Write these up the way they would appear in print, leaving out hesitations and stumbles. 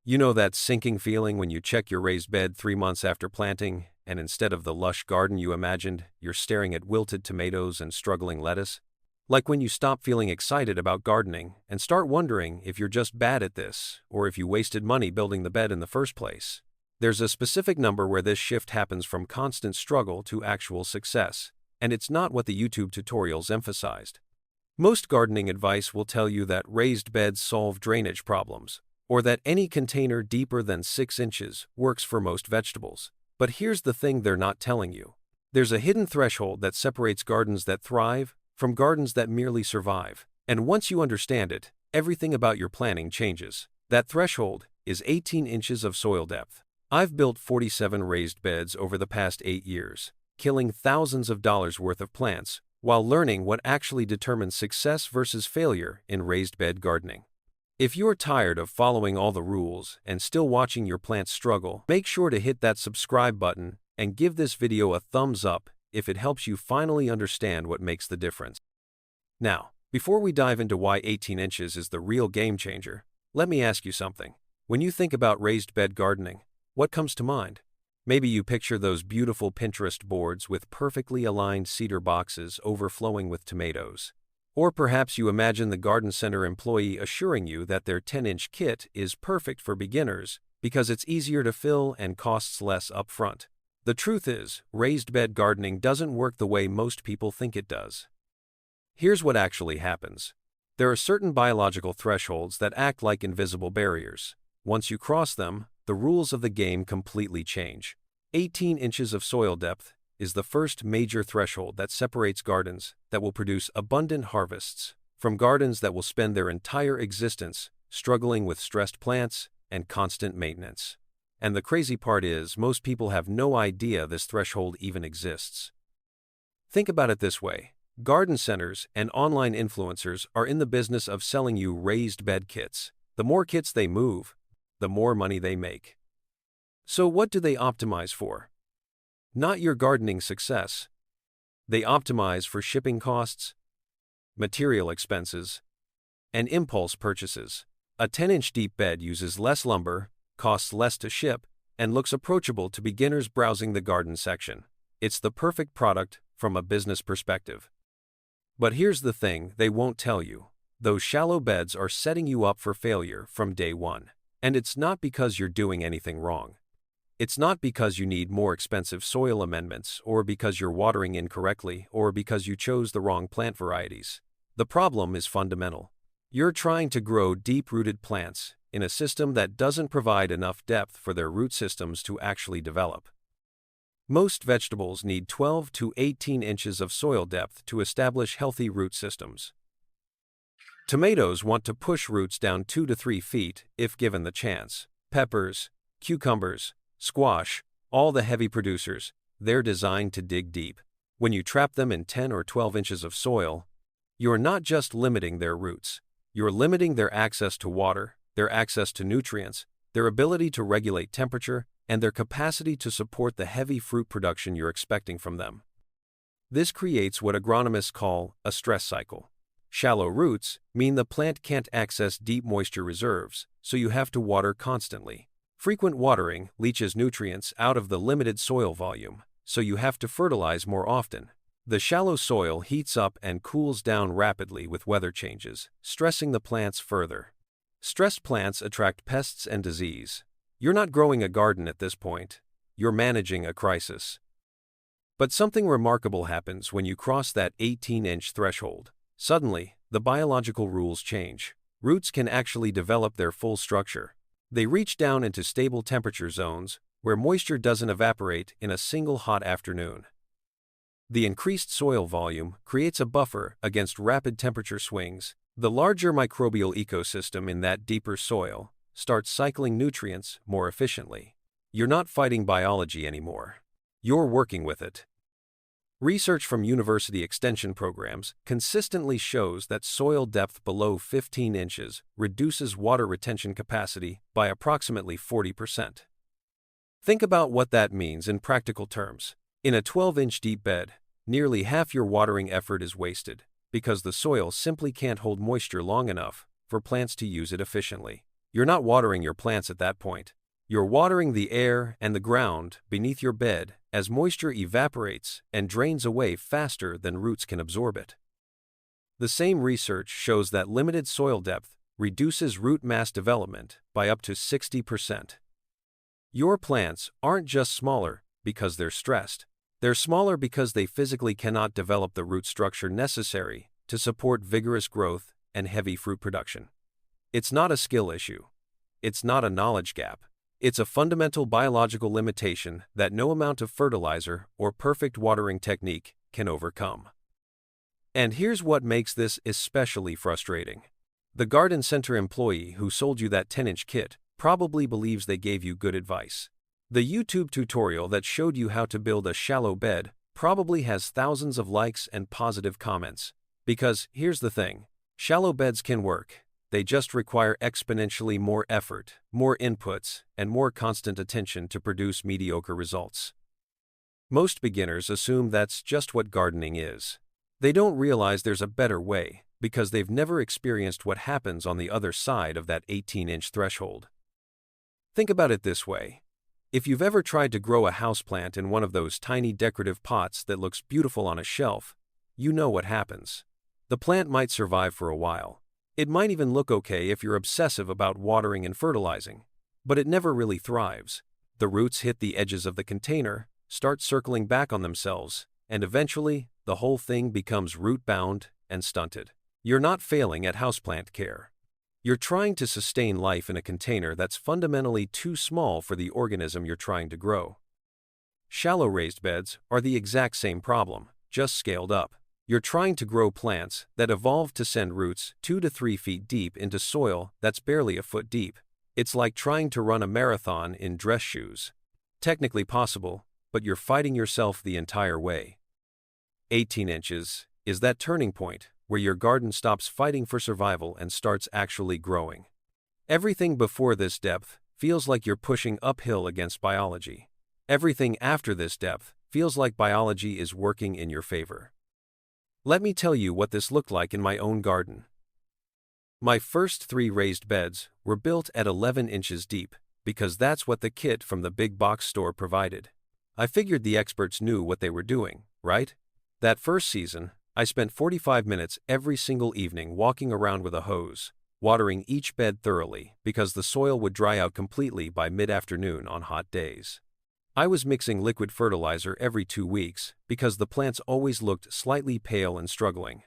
You know that sinking feeling when you check your raised bed 3 months after planting, and instead of the lush garden you imagined, you're staring at wilted tomatoes and struggling lettuce? Like when you stop feeling excited about gardening and start wondering if you're just bad at this, or if you wasted money building the bed in the first place. There's a specific number where this shift happens from constant struggle to actual success, and it's not what the YouTube tutorials emphasized. Most gardening advice will tell you that raised beds solve drainage problems, or that any container deeper than 6 inches works for most vegetables. But here's the thing they're not telling you. There's a hidden threshold that separates gardens that thrive from gardens that merely survive. And once you understand it, everything about your planning changes. That threshold is 18 inches of soil depth. I've built 47 raised beds over the past 8 years, killing thousands of dollars worth of plants, while learning what actually determines success versus failure in raised bed gardening. If you're tired of following all the rules and still watching your plants struggle, make sure to hit that subscribe button and give this video a thumbs up if it helps you finally understand what makes the difference. Now, before we dive into why 18 inches is the real game changer, let me ask you something. When you think about raised bed gardening, what comes to mind? Maybe you picture those beautiful Pinterest boards with perfectly aligned cedar boxes overflowing with tomatoes. Or perhaps you imagine the garden center employee assuring you that their 10-inch kit is perfect for beginners because it's easier to fill and costs less upfront. The truth is, raised bed gardening doesn't work the way most people think it does. Here's what actually happens. There are certain biological thresholds that act like invisible barriers. Once you cross them, the rules of the game completely change. 18 inches of soil depth is the first major threshold that separates gardens that will produce abundant harvests from gardens that will spend their entire existence struggling with stressed plants and constant maintenance. And the crazy part is, most people have no idea this threshold even exists. Think about it this way. Garden centers and online influencers are in the business of selling you raised bed kits. The more kits they move, the more money they make. So what do they optimize for? Not your gardening success. They optimize for shipping costs, material expenses, and impulse purchases. A 10-inch deep bed uses less lumber, costs less to ship, and looks approachable to beginners browsing the garden section. It's the perfect product from a business perspective. But here's the thing they won't tell you. Those shallow beds are setting you up for failure from day one. And it's not because you're doing anything wrong. It's not because you need more expensive soil amendments, or because you're watering incorrectly, or because you chose the wrong plant varieties. The problem is fundamental. You're trying to grow deep-rooted plants in a system that doesn't provide enough depth for their root systems to actually develop. Most vegetables need 12 to 18 inches of soil depth to establish healthy root systems. Tomatoes want to push roots down 2 to 3 feet if given the chance. Peppers, cucumbers, squash, all the heavy producers, they're designed to dig deep. When you trap them in 10 or 12 inches of soil, you're not just limiting their roots, you're limiting their access to water, their access to nutrients, their ability to regulate temperature, and their capacity to support the heavy fruit production you're expecting from them. This creates what agronomists call a stress cycle. Shallow roots mean the plant can't access deep moisture reserves, so you have to water constantly. Frequent watering leaches nutrients out of the limited soil volume, so you have to fertilize more often. The shallow soil heats up and cools down rapidly with weather changes, stressing the plants further. Stressed plants attract pests and disease. You're not growing a garden at this point, you're managing a crisis. But something remarkable happens when you cross that 18-inch threshold. Suddenly, the biological rules change. Roots can actually develop their full structure. They reach down into stable temperature zones, where moisture doesn't evaporate in a single hot afternoon. The increased soil volume creates a buffer against rapid temperature swings. The larger microbial ecosystem in that deeper soil starts cycling nutrients more efficiently. You're not fighting biology anymore. You're working with it. Research from university extension programs consistently shows that soil depth below 15 inches reduces water retention capacity by approximately 40%. Think about what that means in practical terms. In a 12-inch deep bed, nearly half your watering effort is wasted because the soil simply can't hold moisture long enough for plants to use it efficiently. You're not watering your plants at that point. You're watering the air and the ground beneath your bed as moisture evaporates and drains away faster than roots can absorb it. The same research shows that limited soil depth reduces root mass development by up to 60%. Your plants aren't just smaller because they're stressed. They're smaller because they physically cannot develop the root structure necessary to support vigorous growth and heavy fruit production. It's not a skill issue. It's not a knowledge gap. It's a fundamental biological limitation that no amount of fertilizer or perfect watering technique can overcome. And here's what makes this especially frustrating. The garden center employee who sold you that 10-inch kit probably believes they gave you good advice. The YouTube tutorial that showed you how to build a shallow bed probably has thousands of likes and positive comments. Because here's the thing, shallow beds can work. They just require exponentially more effort, more inputs, and more constant attention to produce mediocre results. Most beginners assume that's just what gardening is. They don't realize there's a better way because they've never experienced what happens on the other side of that 18-inch threshold. Think about it this way. If you've ever tried to grow a houseplant in one of those tiny decorative pots that looks beautiful on a shelf, you know what happens. The plant might survive for a while. It might even look okay if you're obsessive about watering and fertilizing, but it never really thrives. The roots hit the edges of the container, start circling back on themselves, and eventually, the whole thing becomes root-bound and stunted. You're not failing at houseplant care. You're trying to sustain life in a container that's fundamentally too small for the organism you're trying to grow. Shallow raised beds are the exact same problem, just scaled up. You're trying to grow plants that evolved to send roots 2 to 3 feet deep into soil that's barely a foot deep. It's like trying to run a marathon in dress shoes. Technically possible, but you're fighting yourself the entire way. 18 inches is that turning point where your garden stops fighting for survival and starts actually growing. Everything before this depth feels like you're pushing uphill against biology. Everything after this depth feels like biology is working in your favor. Let me tell you what this looked like in my own garden. My first 3 raised beds were built at 11 inches deep because that's what the kit from the big box store provided. I figured the experts knew what they were doing, right? That first season, I spent 45 minutes every single evening walking around with a hose, watering each bed thoroughly because the soil would dry out completely by mid-afternoon on hot days. I was mixing liquid fertilizer every 2 weeks because the plants always looked slightly pale and struggling.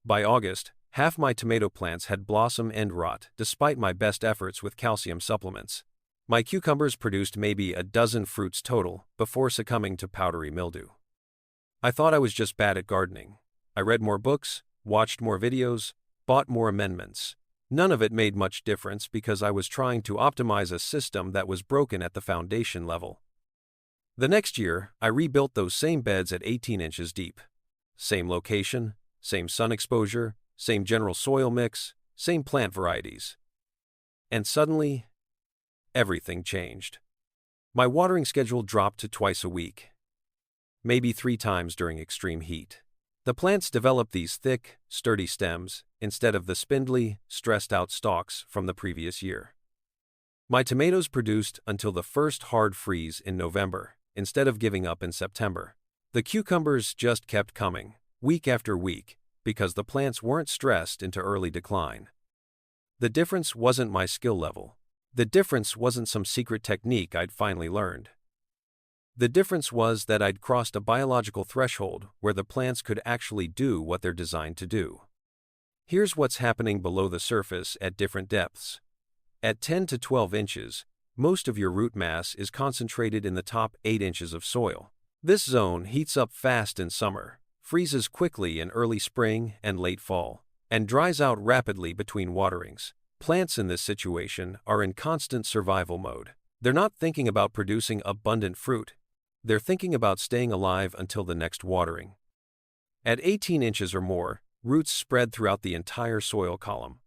By August, half my tomato plants had blossom end rot despite my best efforts with calcium supplements. My cucumbers produced maybe a dozen fruits total before succumbing to powdery mildew. I thought I was just bad at gardening. I read more books, watched more videos, bought more amendments. None of it made much difference because I was trying to optimize a system that was broken at the foundation level. The next year, I rebuilt those same beds at 18 inches deep. Same location, same sun exposure, same general soil mix, same plant varieties. And suddenly, everything changed. My watering schedule dropped to twice a week, maybe 3 times during extreme heat. The plants developed these thick, sturdy stems instead of the spindly, stressed-out stalks from the previous year. My tomatoes produced until the first hard freeze in November, instead of giving up in September. The cucumbers just kept coming, week after week, because the plants weren't stressed into early decline. The difference wasn't my skill level. The difference wasn't some secret technique I'd finally learned. The difference was that I'd crossed a biological threshold where the plants could actually do what they're designed to do. Here's what's happening below the surface at different depths. At 10 to 12 inches, most of your root mass is concentrated in the top 8 inches of soil. This zone heats up fast in summer, freezes quickly in early spring and late fall, and dries out rapidly between waterings. Plants in this situation are in constant survival mode. They're not thinking about producing abundant fruit. They're thinking about staying alive until the next watering. At 18 inches or more, roots spread throughout the entire soil column.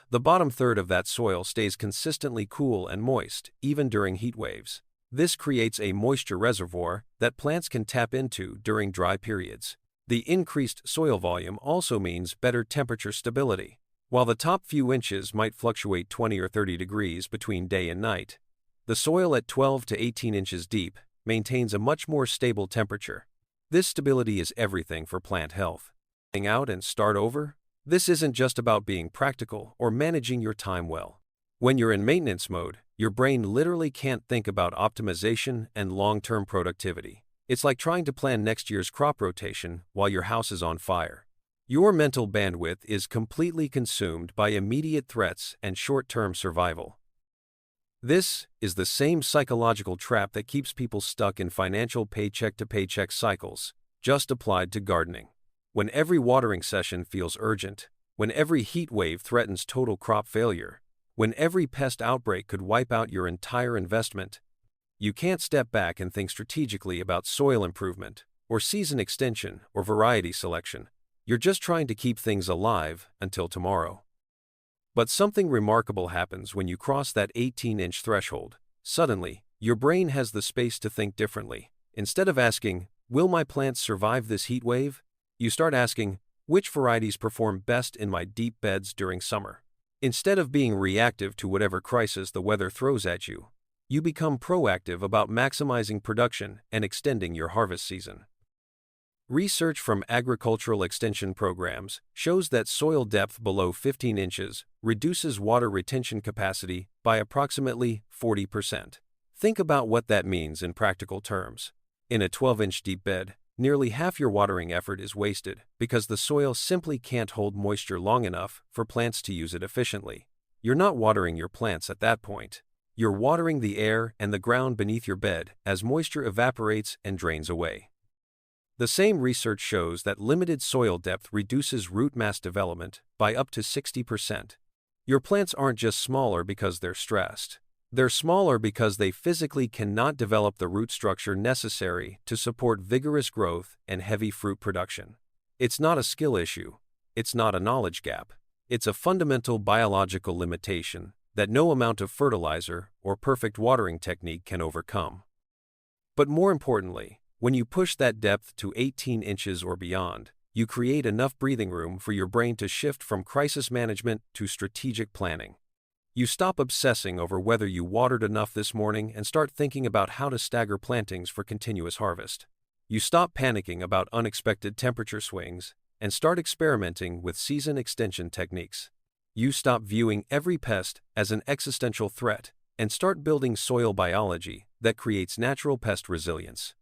The bottom third of that soil stays consistently cool and moist, even during heat waves. This creates a moisture reservoir that plants can tap into during dry periods. The increased soil volume also means better temperature stability. While the top few inches might fluctuate 20 or 30 degrees between day and night, the soil at 12 to 18 inches deep maintains a much more stable temperature. This stability is everything for plant health. Hang out and start over? This isn't just about being practical or managing your time well. When you're in maintenance mode, your brain literally can't think about optimization and long-term productivity. It's like trying to plan next year's crop rotation while your house is on fire. Your mental bandwidth is completely consumed by immediate threats and short-term survival. This is the same psychological trap that keeps people stuck in financial paycheck-to-paycheck cycles, just applied to gardening. When every watering session feels urgent, when every heat wave threatens total crop failure, when every pest outbreak could wipe out your entire investment, you can't step back and think strategically about soil improvement, or season extension, or variety selection. You're just trying to keep things alive until tomorrow. But something remarkable happens when you cross that 18-inch threshold. Suddenly, your brain has the space to think differently. Instead of asking, "Will my plants survive this heat wave?" you start asking, "Which varieties perform best in my deep beds during summer?" Instead of being reactive to whatever crisis the weather throws at you, you become proactive about maximizing production and extending your harvest season. Research from agricultural extension programs shows that soil depth below 15 inches reduces water retention capacity by approximately 40%. Think about what that means in practical terms. In a 12-inch deep bed, nearly half your watering effort is wasted because the soil simply can't hold moisture long enough for plants to use it efficiently. You're not watering your plants at that point. You're watering the air and the ground beneath your bed as moisture evaporates and drains away. The same research shows that limited soil depth reduces root mass development by up to 60%. Your plants aren't just smaller because they're stressed. They're smaller because they physically cannot develop the root structure necessary to support vigorous growth and heavy fruit production. It's not a skill issue. It's not a knowledge gap. It's a fundamental biological limitation that no amount of fertilizer or perfect watering technique can overcome. But more importantly, when you push that depth to 18 inches or beyond, you create enough breathing room for your brain to shift from crisis management to strategic planning. You stop obsessing over whether you watered enough this morning and start thinking about how to stagger plantings for continuous harvest. You stop panicking about unexpected temperature swings and start experimenting with season extension techniques. You stop viewing every pest as an existential threat and start building soil biology that creates natural pest resilience.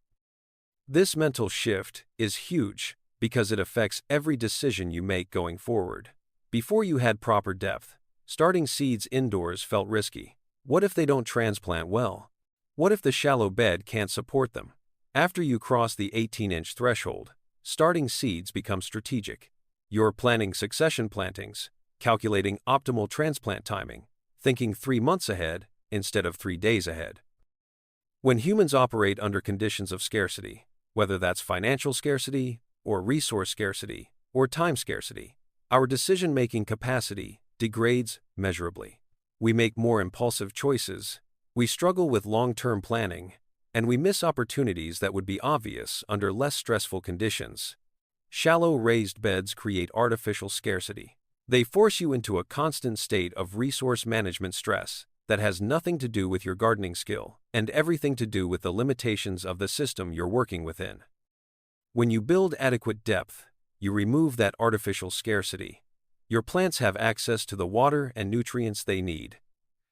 This mental shift is huge because it affects every decision you make going forward. Before you had proper depth, starting seeds indoors felt risky. What if they don't transplant well? What if the shallow bed can't support them? After you cross the 18-inch threshold, starting seeds becomes strategic. You're planning succession plantings, calculating optimal transplant timing, thinking 3 months ahead instead of 3 days ahead. When humans operate under conditions of scarcity, whether that's financial scarcity, or resource scarcity, or time scarcity, our decision-making capacity degrades measurably. We make more impulsive choices, we struggle with long-term planning, and we miss opportunities that would be obvious under less stressful conditions. Shallow raised beds create artificial scarcity. They force you into a constant state of resource management stress that has nothing to do with your gardening skill and everything to do with the limitations of the system you're working within. When you build adequate depth, you remove that artificial scarcity. Your plants have access to the water and nutrients they need.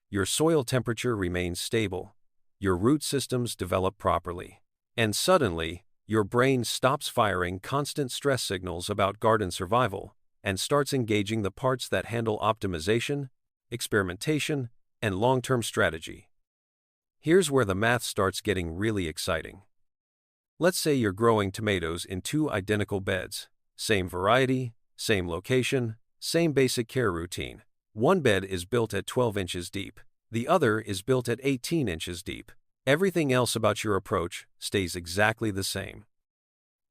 Your soil temperature remains stable. Your root systems develop properly. And suddenly, your brain stops firing constant stress signals about garden survival and starts engaging the parts that handle optimization, experimentation, and long-term strategy. Here's where the math starts getting really exciting. Let's say you're growing tomatoes in 2 identical beds. Same variety, same location, same basic care routine. One bed is built at 12 inches deep. The other is built at 18 inches deep. Everything else about your approach stays exactly the same.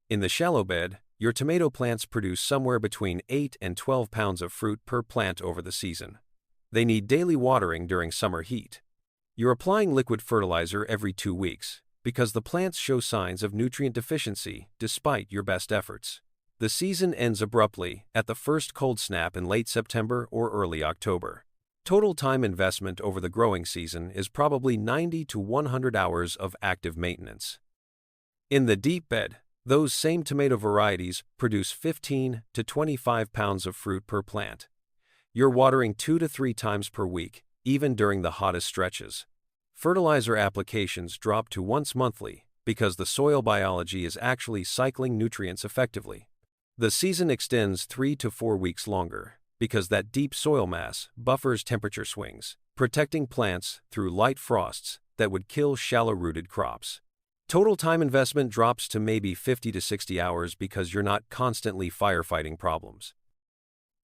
In the shallow bed, your tomato plants produce somewhere between 8 and 12 pounds of fruit per plant over the season. They need daily watering during summer heat. You're applying liquid fertilizer every 2 weeks because the plants show signs of nutrient deficiency despite your best efforts. The season ends abruptly at the first cold snap in late September or early October. Total time investment over the growing season is probably 90 to 100 hours of active maintenance. In the deep bed, those same tomato varieties produce 15 to 25 pounds of fruit per plant. You're watering 2 to 3 times per week, even during the hottest stretches. Fertilizer applications drop to once monthly because the soil biology is actually cycling nutrients effectively. The season extends 3 to 4 weeks longer because that deep soil mass buffers temperature swings, protecting plants through light frosts that would kill shallow-rooted crops. Total time investment drops to maybe 50 to 60 hours because you're not constantly firefighting problems.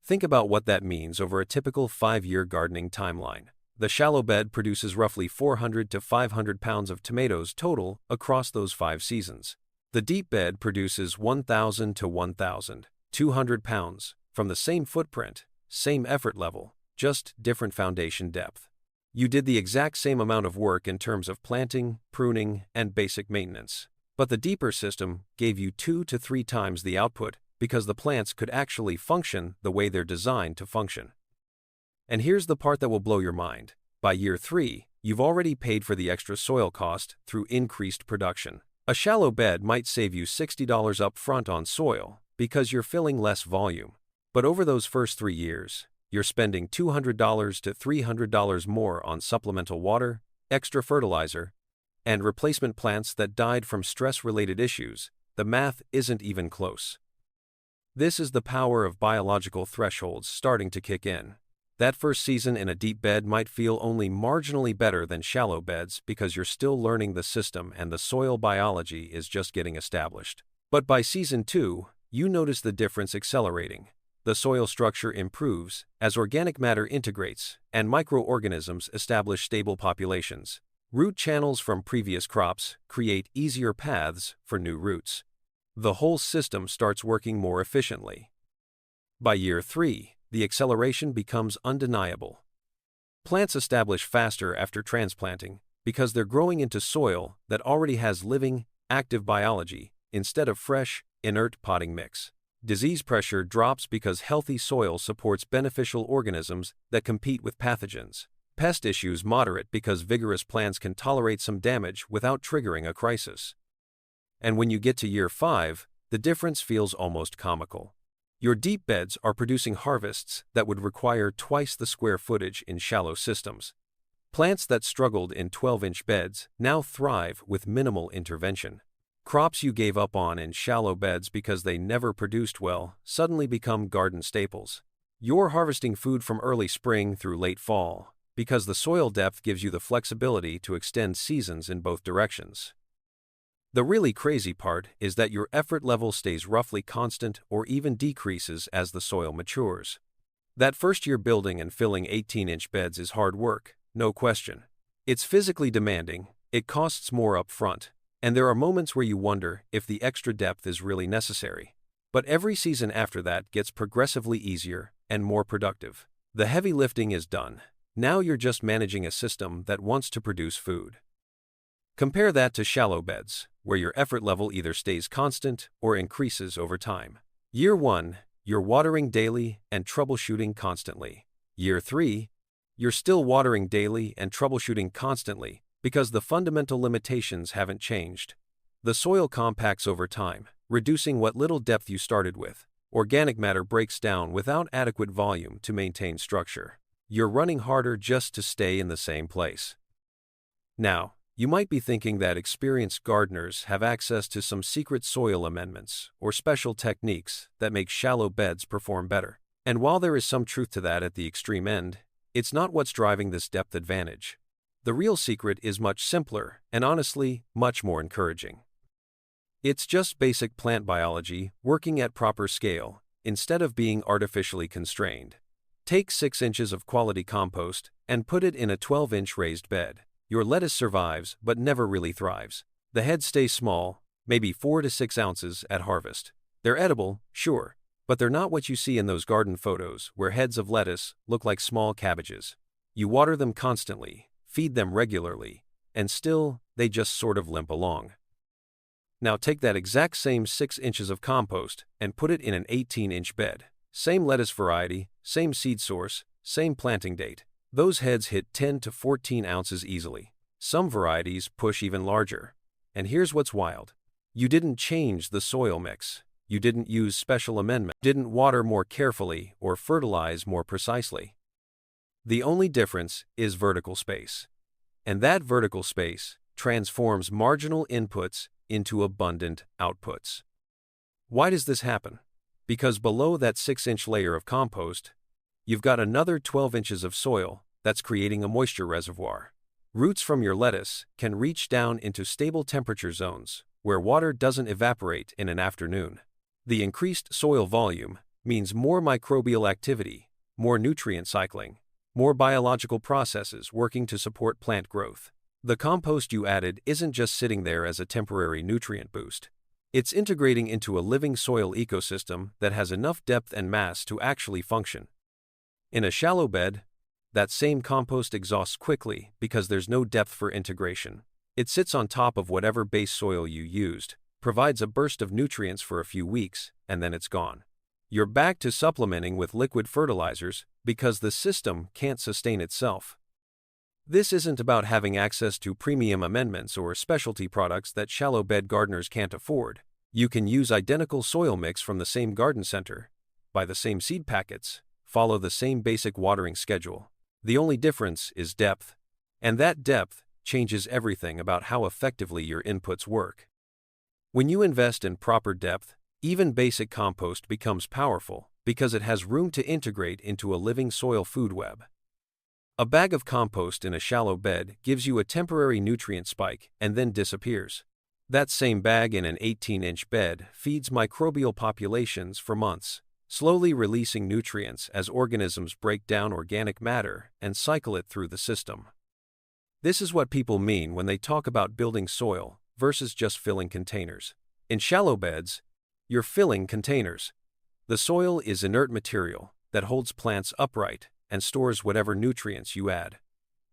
Think about what that means over a typical 5-year gardening timeline. The shallow bed produces roughly 400 to 500 pounds of tomatoes total across those 5 seasons. The deep bed produces 1,000 to 1,200 pounds from the same footprint, same effort level, just different foundation depth. You did the exact same amount of work in terms of planting, pruning, and basic maintenance, but the deeper system gave you 2 to 3 times the output because the plants could actually function the way they're designed to function. And here's the part that will blow your mind. By year 3, you've already paid for the extra soil cost through increased production. A shallow bed might save you $60 up front on soil because you're filling less volume. But over those first 3 years, you're spending $200 to $300 more on supplemental water, extra fertilizer, and replacement plants that died from stress-related issues. The math isn't even close. This is the power of biological thresholds starting to kick in. That first season in a deep bed might feel only marginally better than shallow beds because you're still learning the system and the soil biology is just getting established. But by season 2, you notice the difference accelerating. The soil structure improves as organic matter integrates and microorganisms establish stable populations. Root channels from previous crops create easier paths for new roots. The whole system starts working more efficiently. By year 3, the acceleration becomes undeniable. Plants establish faster after transplanting because they're growing into soil that already has living, active biology instead of fresh, inert potting mix. Disease pressure drops because healthy soil supports beneficial organisms that compete with pathogens. Pest issues moderate because vigorous plants can tolerate some damage without triggering a crisis. And when you get to year 5, the difference feels almost comical. Your deep beds are producing harvests that would require twice the square footage in shallow systems. Plants that struggled in 12-inch beds now thrive with minimal intervention. Crops you gave up on in shallow beds because they never produced well suddenly become garden staples. You're harvesting food from early spring through late fall because the soil depth gives you the flexibility to extend seasons in both directions. The really crazy part is that your effort level stays roughly constant or even decreases as the soil matures. That first year building and filling 18-inch beds is hard work, no question. It's physically demanding, it costs more up front, and there are moments where you wonder if the extra depth is really necessary. But every season after that gets progressively easier and more productive. The heavy lifting is done. Now you're just managing a system that wants to produce food. Compare that to shallow beds, where your effort level either stays constant or increases over time. Year 1, you're watering daily and troubleshooting constantly. Year 3, you're still watering daily and troubleshooting constantly because the fundamental limitations haven't changed. The soil compacts over time, reducing what little depth you started with. Organic matter breaks down without adequate volume to maintain structure. You're running harder just to stay in the same place. Now, you might be thinking that experienced gardeners have access to some secret soil amendments or special techniques that make shallow beds perform better. And while there is some truth to that at the extreme end, it's not what's driving this depth advantage. The real secret is much simpler and honestly, much more encouraging. It's just basic plant biology working at proper scale instead of being artificially constrained. Take 6 inches of quality compost and put it in a 12-inch raised bed. Your lettuce survives but never really thrives. The heads stay small, maybe 4 to 6 ounces at harvest. They're edible, sure, but they're not what you see in those garden photos where heads of lettuce look like small cabbages. You water them constantly, feed them regularly, and still, they just sort of limp along. Now take that exact same 6 inches of compost and put it in an 18-inch bed. Same lettuce variety, same seed source, same planting date. Those heads hit 10 to 14 ounces easily. Some varieties push even larger. And here's what's wild. You didn't change the soil mix. You didn't use special amendment, didn't water more carefully or fertilize more precisely. The only difference is vertical space. And that vertical space transforms marginal inputs into abundant outputs. Why does this happen? Because below that 6-inch layer of compost, you've got another 12 inches of soil that's creating a moisture reservoir. Roots from your lettuce can reach down into stable temperature zones where water doesn't evaporate in an afternoon. The increased soil volume means more microbial activity, more nutrient cycling, more biological processes working to support plant growth. The compost you added isn't just sitting there as a temporary nutrient boost. It's integrating into a living soil ecosystem that has enough depth and mass to actually function. In a shallow bed, that same compost exhausts quickly because there's no depth for integration. It sits on top of whatever base soil you used, provides a burst of nutrients for a few weeks, and then it's gone. You're back to supplementing with liquid fertilizers because the system can't sustain itself. This isn't about having access to premium amendments or specialty products that shallow bed gardeners can't afford. You can use identical soil mix from the same garden center, buy the same seed packets, follow the same basic watering schedule. The only difference is depth. And that depth changes everything about how effectively your inputs work. When you invest in proper depth, even basic compost becomes powerful because it has room to integrate into a living soil food web. A bag of compost in a shallow bed gives you a temporary nutrient spike and then disappears. That same bag in an 18-inch bed feeds microbial populations for months, slowly releasing nutrients as organisms break down organic matter and cycle it through the system. This is what people mean when they talk about building soil versus just filling containers. In shallow beds, you're filling containers. The soil is inert material that holds plants upright and stores whatever nutrients you add.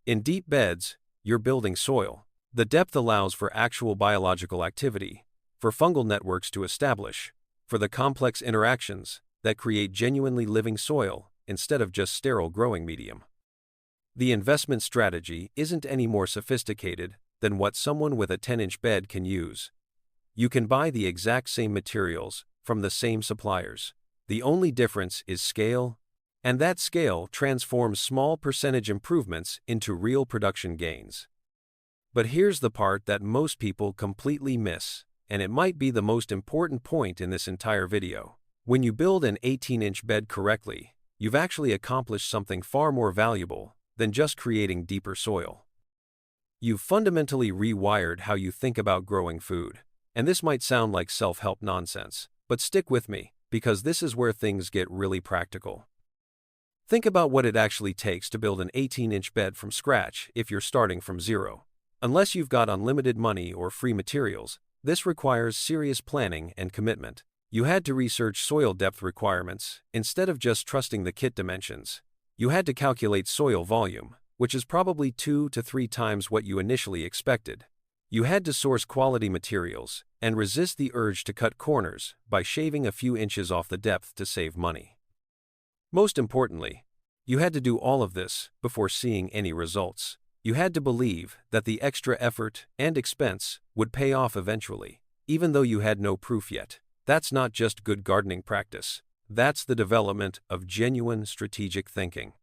In deep beds, you're building soil. The depth allows for actual biological activity, for fungal networks to establish, for the complex interactions that create genuinely living soil instead of just sterile growing medium. The investment strategy isn't any more sophisticated than what someone with a 10-inch bed can use. You can buy the exact same materials from the same suppliers. The only difference is scale, and that scale transforms small percentage improvements into real production gains. But here's the part that most people completely miss, and it might be the most important point in this entire video. When you build an 18-inch bed correctly, you've actually accomplished something far more valuable than just creating deeper soil. You've fundamentally rewired how you think about growing food. And this might sound like self-help nonsense, but stick with me, because this is where things get really practical. Think about what it actually takes to build an 18-inch bed from scratch if you're starting from zero. Unless you've got unlimited money or free materials, this requires serious planning and commitment. You had to research soil depth requirements instead of just trusting the kit dimensions. You had to calculate soil volume, which is probably 2 to 3 times what you initially expected. You had to source quality materials and resist the urge to cut corners by shaving a few inches off the depth to save money. Most importantly, you had to do all of this before seeing any results. You had to believe that the extra effort and expense would pay off eventually, even though you had no proof yet. That's not just good gardening practice. That's the development of genuine strategic thinking.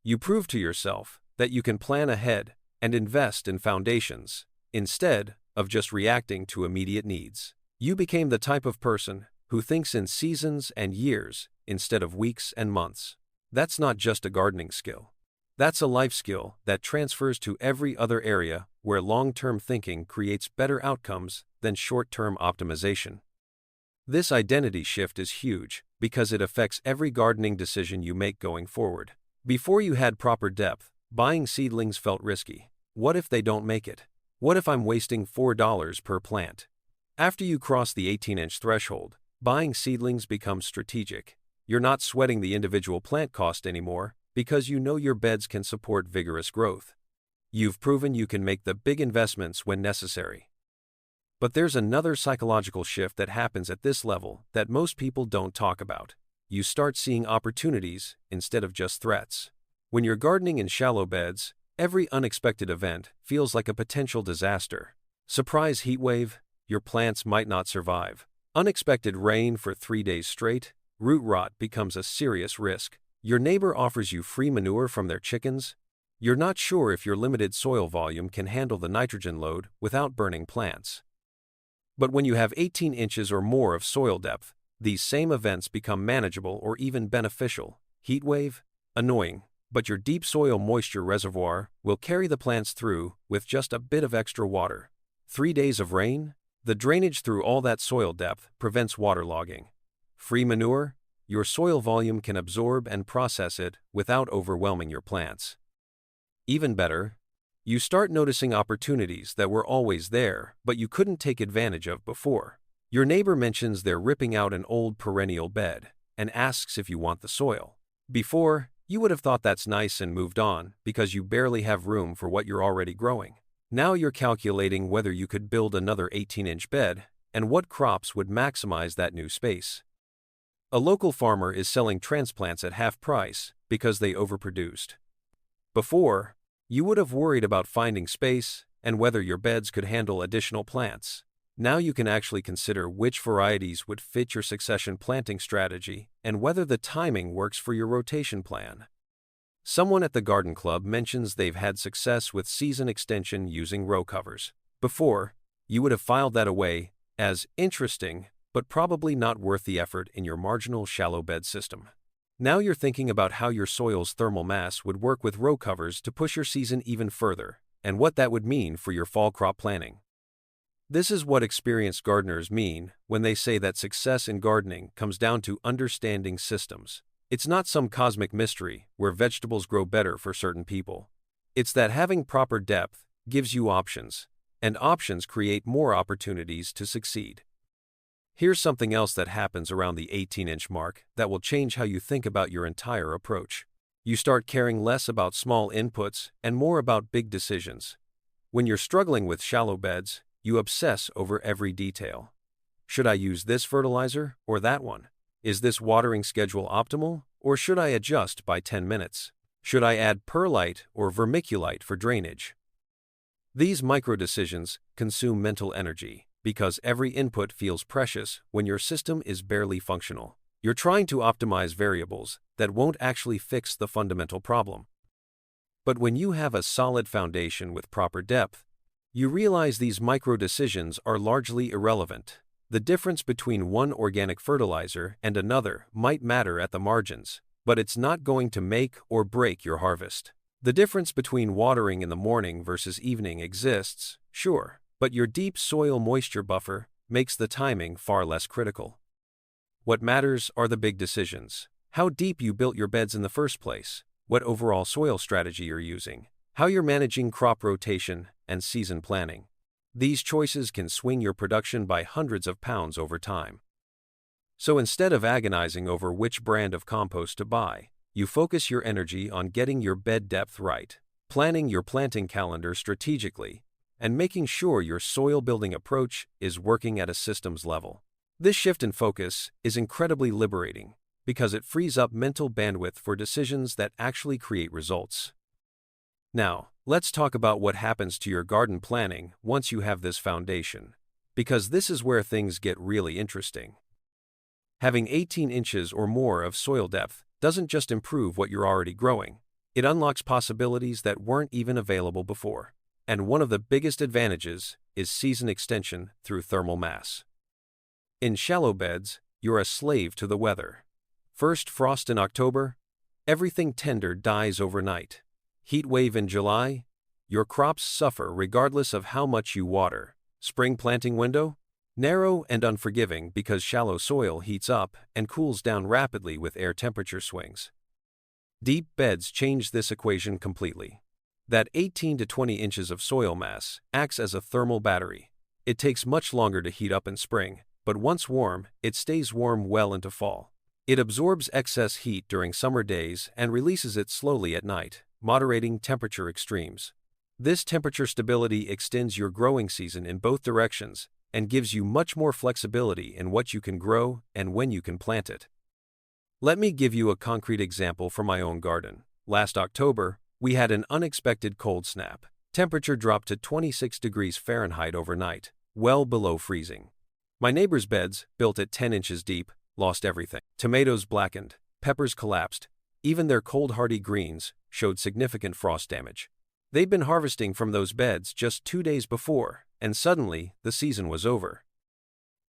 You prove to yourself that you can plan ahead and invest in foundations, instead of just reacting to immediate needs. You became the type of person who thinks in seasons and years instead of weeks and months. That's not just a gardening skill. That's a life skill that transfers to every other area where long-term thinking creates better outcomes than short-term optimization. This identity shift is huge because it affects every gardening decision you make going forward. Before you had proper depth, buying seedlings felt risky. What if they don't make it? What if I'm wasting $4 per plant? After you cross the 18-inch threshold, buying seedlings becomes strategic. You're not sweating the individual plant cost anymore because you know your beds can support vigorous growth. You've proven you can make the big investments when necessary. But there's another psychological shift that happens at this level that most people don't talk about. You start seeing opportunities instead of just threats. When you're gardening in shallow beds, every unexpected event feels like a potential disaster. Surprise heat wave, your plants might not survive. Unexpected rain for 3 days straight, root rot becomes a serious risk. Your neighbor offers you free manure from their chickens. You're not sure if your limited soil volume can handle the nitrogen load without burning plants. But when you have 18 inches or more of soil depth, these same events become manageable or even beneficial. Heat wave? Annoying, but your deep soil moisture reservoir will carry the plants through with just a bit of extra water. 3 days of rain? The drainage through all that soil depth prevents waterlogging. Free manure? Your soil volume can absorb and process it without overwhelming your plants. Even better, you start noticing opportunities that were always there but you couldn't take advantage of before. Your neighbor mentions they're ripping out an old perennial bed and asks if you want the soil. Before, you would have thought that's nice and moved on because you barely have room for what you're already growing. Now you're calculating whether you could build another 18-inch bed and what crops would maximize that new space. A local farmer is selling transplants at half price because they overproduced. Before, you would have worried about finding space and whether your beds could handle additional plants. Now you can actually consider which varieties would fit your succession planting strategy and whether the timing works for your rotation plan. Someone at the garden club mentions they've had success with season extension using row covers. Before, you would have filed that away as interesting, but probably not worth the effort in your marginal shallow bed system. Now you're thinking about how your soil's thermal mass would work with row covers to push your season even further, and what that would mean for your fall crop planning. This is what experienced gardeners mean when they say that success in gardening comes down to understanding systems. It's not some cosmic mystery where vegetables grow better for certain people. It's that having proper depth gives you options, and options create more opportunities to succeed. Here's something else that happens around the 18-inch mark that will change how you think about your entire approach. You start caring less about small inputs and more about big decisions. When you're struggling with shallow beds, you obsess over every detail. Should I use this fertilizer or that one? Is this watering schedule optimal, or should I adjust by 10 minutes? Should I add perlite or vermiculite for drainage? These micro-decisions consume mental energy because every input feels precious when your system is barely functional. You're trying to optimize variables that won't actually fix the fundamental problem. But when you have a solid foundation with proper depth, you realize these micro-decisions are largely irrelevant. The difference between one organic fertilizer and another might matter at the margins, but it's not going to make or break your harvest. The difference between watering in the morning versus evening exists, sure, but your deep soil moisture buffer makes the timing far less critical. What matters are the big decisions: how deep you built your beds in the first place, what overall soil strategy you're using, how you're managing crop rotation and season planning. These choices can swing your production by hundreds of pounds over time. So instead of agonizing over which brand of compost to buy, you focus your energy on getting your bed depth right, planning your planting calendar strategically, and making sure your soil building approach is working at a systems level. This shift in focus is incredibly liberating because it frees up mental bandwidth for decisions that actually create results. Now, let's talk about what happens to your garden planning once you have this foundation, because this is where things get really interesting. Having 18 inches or more of soil depth doesn't just improve what you're already growing, it unlocks possibilities that weren't even available before. And one of the biggest advantages is season extension through thermal mass. In shallow beds, you're a slave to the weather. First frost in October, everything tender dies overnight. Heat wave in July, your crops suffer regardless of how much you water. Spring planting window, narrow and unforgiving because shallow soil heats up and cools down rapidly with air temperature swings. Deep beds change this equation completely. That 18 to 20 inches of soil mass acts as a thermal battery. It takes much longer to heat up in spring, but once warm, it stays warm well into fall. It absorbs excess heat during summer days and releases it slowly at night, moderating temperature extremes. This temperature stability extends your growing season in both directions and gives you much more flexibility in what you can grow and when you can plant it. Let me give you a concrete example from my own garden. Last October, we had an unexpected cold snap. Temperature dropped to 26 degrees Fahrenheit overnight, well below freezing. My neighbor's beds, built at 10 inches deep, lost everything. Tomatoes blackened, peppers collapsed, even their cold hardy greens showed significant frost damage. They'd been harvesting from those beds just 2 days before, and suddenly the season was over.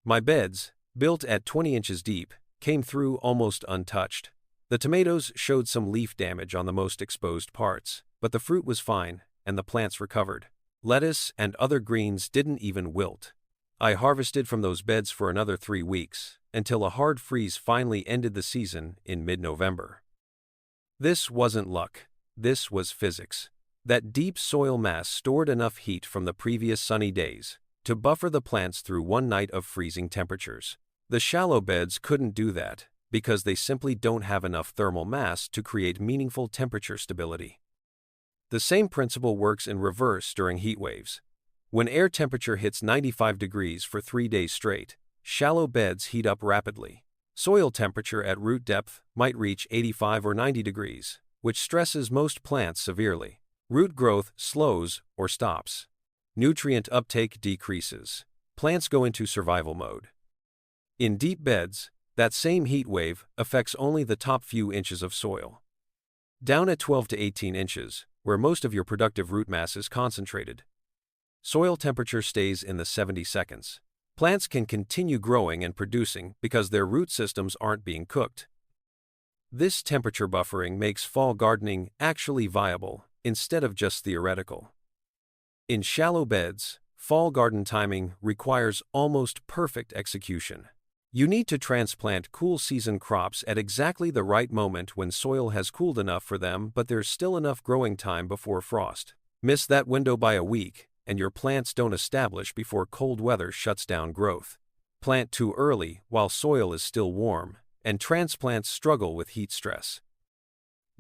My beds, built at 20 inches deep, came through almost untouched. The tomatoes showed some leaf damage on the most exposed parts, but the fruit was fine, and the plants recovered. Lettuce and other greens didn't even wilt. I harvested from those beds for another 3 weeks, until a hard freeze finally ended the season in mid-November. This wasn't luck. This was physics. That deep soil mass stored enough heat from the previous sunny days to buffer the plants through one night of freezing temperatures. The shallow beds couldn't do that because they simply don't have enough thermal mass to create meaningful temperature stability. The same principle works in reverse during heat waves. When air temperature hits 95 degrees for 3 days straight, shallow beds heat up rapidly. Soil temperature at root depth might reach 85 or 90 degrees, which stresses most plants severely. Root growth slows or stops. Nutrient uptake decreases. Plants go into survival mode. In deep beds, that same heat wave affects only the top few inches of soil. Down at 12 to 18 inches, where most of your productive root mass is concentrated, soil temperature stays in the 70 seconds. Plants can continue growing and producing because their root systems aren't being cooked. This temperature buffering makes fall gardening actually viable instead of just theoretical. In shallow beds, fall garden timing requires almost perfect execution. You need to transplant cool season crops at exactly the right moment when soil has cooled enough for them but there's still enough growing time before frost. Miss that window by a week, and your plants don't establish before cold weather shuts down growth. Plant too early while soil is still warm, and transplants struggle with heat stress.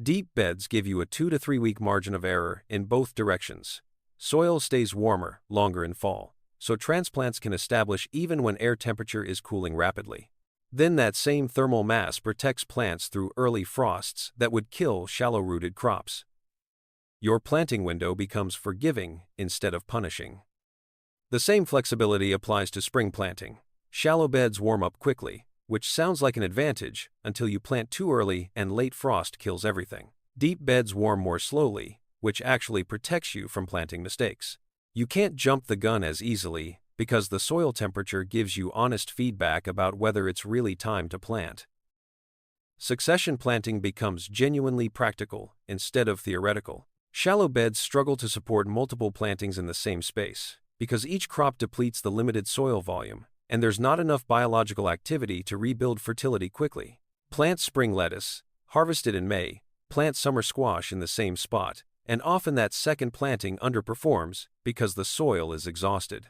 Deep beds give you a 2 to 3 week margin of error in both directions. Soil stays warmer longer in fall, so transplants can establish even when air temperature is cooling rapidly. Then that same thermal mass protects plants through early frosts that would kill shallow-rooted crops. Your planting window becomes forgiving instead of punishing. The same flexibility applies to spring planting. Shallow beds warm up quickly, which sounds like an advantage until you plant too early and late frost kills everything. Deep beds warm more slowly, which actually protects you from planting mistakes. You can't jump the gun as easily because the soil temperature gives you honest feedback about whether it's really time to plant. Succession planting becomes genuinely practical instead of theoretical. Shallow beds struggle to support multiple plantings in the same space because each crop depletes the limited soil volume, and there's not enough biological activity to rebuild fertility quickly. Plant spring lettuce, harvested in May, plant summer squash in the same spot, and often that second planting underperforms because the soil is exhausted.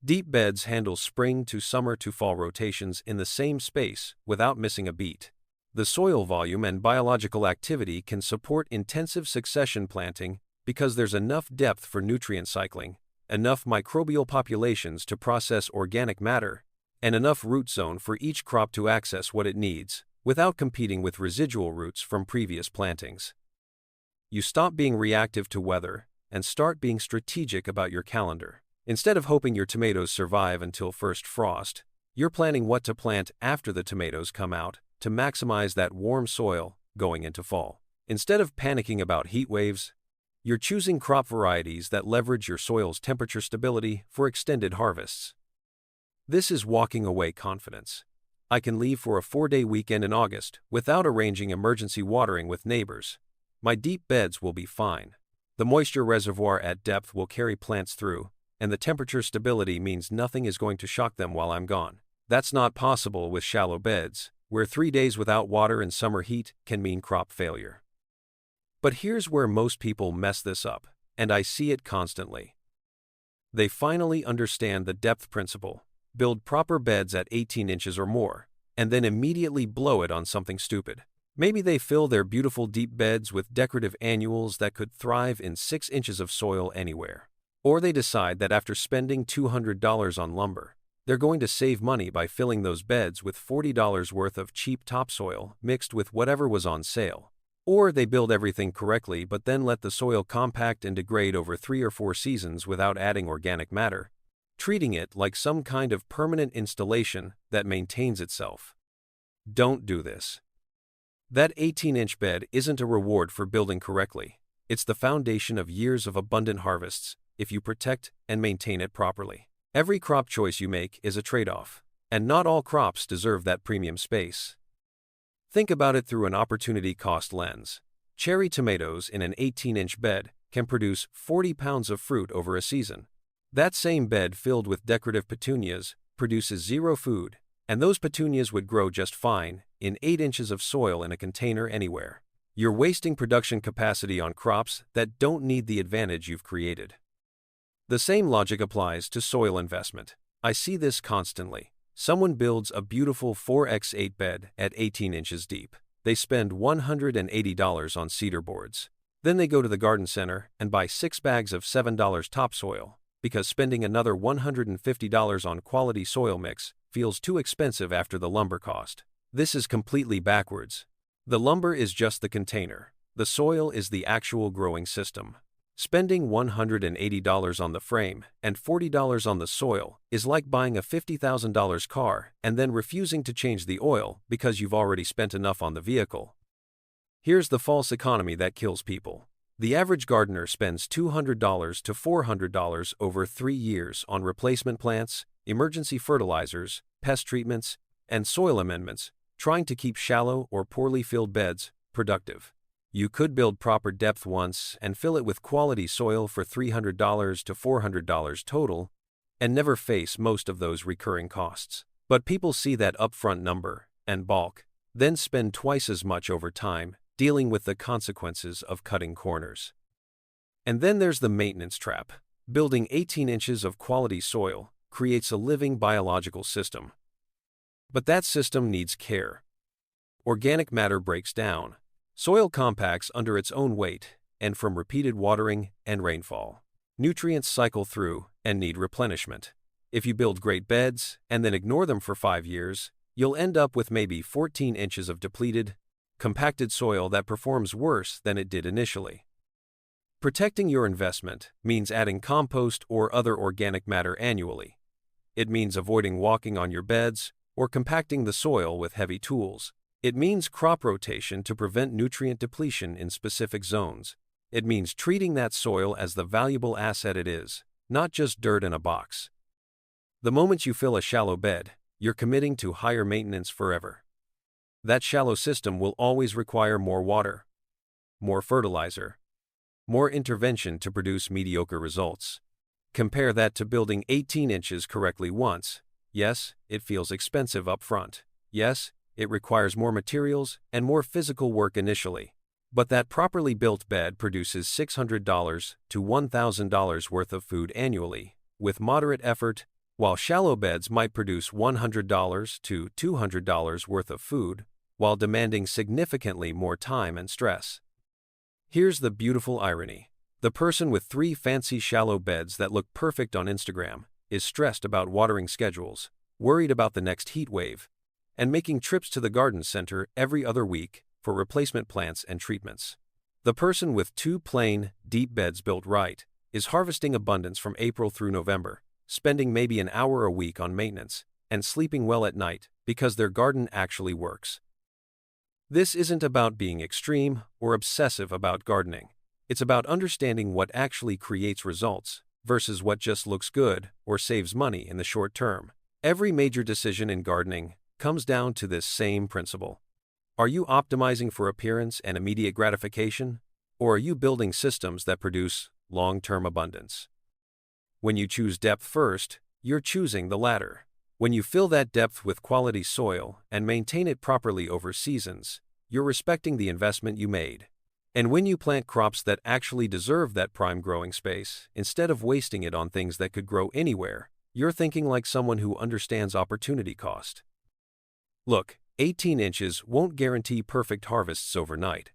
Deep beds handle spring to summer to fall rotations in the same space without missing a beat. The soil volume and biological activity can support intensive succession planting because there's enough depth for nutrient cycling, enough microbial populations to process organic matter, and enough root zone for each crop to access what it needs, without competing with residual roots from previous plantings. You stop being reactive to weather and start being strategic about your calendar. Instead of hoping your tomatoes survive until first frost, you're planning what to plant after the tomatoes come out to maximize that warm soil going into fall. Instead of panicking about heat waves, you're choosing crop varieties that leverage your soil's temperature stability for extended harvests. This is walking away confidence. I can leave for a 4-day weekend in August without arranging emergency watering with neighbors. My deep beds will be fine. The moisture reservoir at depth will carry plants through, and the temperature stability means nothing is going to shock them while I'm gone. That's not possible with shallow beds, where 3 days without water and summer heat can mean crop failure. But here's where most people mess this up, and I see it constantly. They finally understand the depth principle, build proper beds at 18 inches or more, and then immediately blow it on something stupid. Maybe they fill their beautiful deep beds with decorative annuals that could thrive in 6 inches of soil anywhere. Or they decide that after spending $200 on lumber, they're going to save money by filling those beds with $40 worth of cheap topsoil mixed with whatever was on sale. Or they build everything correctly but then let the soil compact and degrade over 3 or 4 seasons without adding organic matter, treating it like some kind of permanent installation that maintains itself. Don't do this. That 18-inch bed isn't a reward for building correctly. It's the foundation of years of abundant harvests if you protect and maintain it properly. Every crop choice you make is a trade-off, and not all crops deserve that premium space. Think about it through an opportunity cost lens. Cherry tomatoes in an 18-inch bed can produce 40 pounds of fruit over a season. That same bed filled with decorative petunias produces 0 food, and those petunias would grow just fine in 8 inches of soil in a container anywhere. You're wasting production capacity on crops that don't need the advantage you've created. The same logic applies to soil investment. I see this constantly. Someone builds a beautiful 4x8 bed at 18 inches deep. They spend $180 on cedar boards. Then they go to the garden center and buy 6 bags of $7 topsoil, because spending another $150 on quality soil mix feels too expensive after the lumber cost. This is completely backwards. The lumber is just the container. The soil is the actual growing system. Spending $180 on the frame and $40 on the soil is like buying a $50,000 car and then refusing to change the oil because you've already spent enough on the vehicle. Here's the false economy that kills people. The average gardener spends $200 to $400 over 3 years on replacement plants, emergency fertilizers, pest treatments, and soil amendments, trying to keep shallow or poorly filled beds productive. You could build proper depth once and fill it with quality soil for $300 to $400 total, and never face most of those recurring costs. But people see that upfront number and balk, then spend twice as much over time dealing with the consequences of cutting corners. And then there's the maintenance trap. Building 18 inches of quality soil creates a living biological system. But that system needs care. Organic matter breaks down. Soil compacts under its own weight, and from repeated watering and rainfall. Nutrients cycle through and need replenishment. If you build great beds and then ignore them for 5 years, you'll end up with maybe 14 inches of depleted, compacted soil that performs worse than it did initially. Protecting your investment means adding compost or other organic matter annually. It means avoiding walking on your beds or compacting the soil with heavy tools. It means crop rotation to prevent nutrient depletion in specific zones. It means treating that soil as the valuable asset it is, not just dirt in a box. The moment you fill a shallow bed, you're committing to higher maintenance forever. That shallow system will always require more water, more fertilizer, more intervention to produce mediocre results. Compare that to building 18 inches correctly once. Yes, it feels expensive up front. Yes, it requires more materials and more physical work initially. But that properly built bed produces $600 to $1,000 worth of food annually, with moderate effort, while shallow beds might produce $100 to $200 worth of food, while demanding significantly more time and stress. Here's the beautiful irony. The person with 3 fancy shallow beds that look perfect on Instagram is stressed about watering schedules, worried about the next heat wave, and making trips to the garden center every other week for replacement plants and treatments. The person with 2 plain, deep beds built right is harvesting abundance from April through November, spending maybe an hour a week on maintenance, and sleeping well at night because their garden actually works. This isn't about being extreme or obsessive about gardening. It's about understanding what actually creates results versus what just looks good or saves money in the short term. Every major decision in gardening comes down to this same principle. Are you optimizing for appearance and immediate gratification, or are you building systems that produce long-term abundance? When you choose depth first, you're choosing the latter. When you fill that depth with quality soil and maintain it properly over seasons, you're respecting the investment you made. And when you plant crops that actually deserve that prime growing space, instead of wasting it on things that could grow anywhere, you're thinking like someone who understands opportunity cost. Look, 18 inches won't guarantee perfect harvests overnight.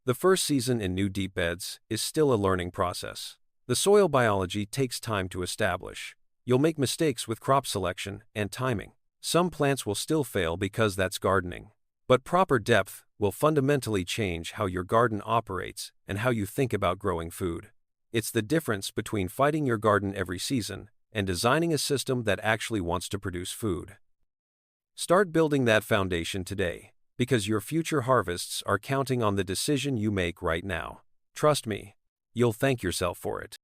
The first season in new deep beds is still a learning process. The soil biology takes time to establish. You'll make mistakes with crop selection and timing. Some plants will still fail because that's gardening. But proper depth will fundamentally change how your garden operates and how you think about growing food. It's the difference between fighting your garden every season and designing a system that actually wants to produce food. Start building that foundation today, because your future harvests are counting on the decision you make right now. Trust me, you'll thank yourself for it.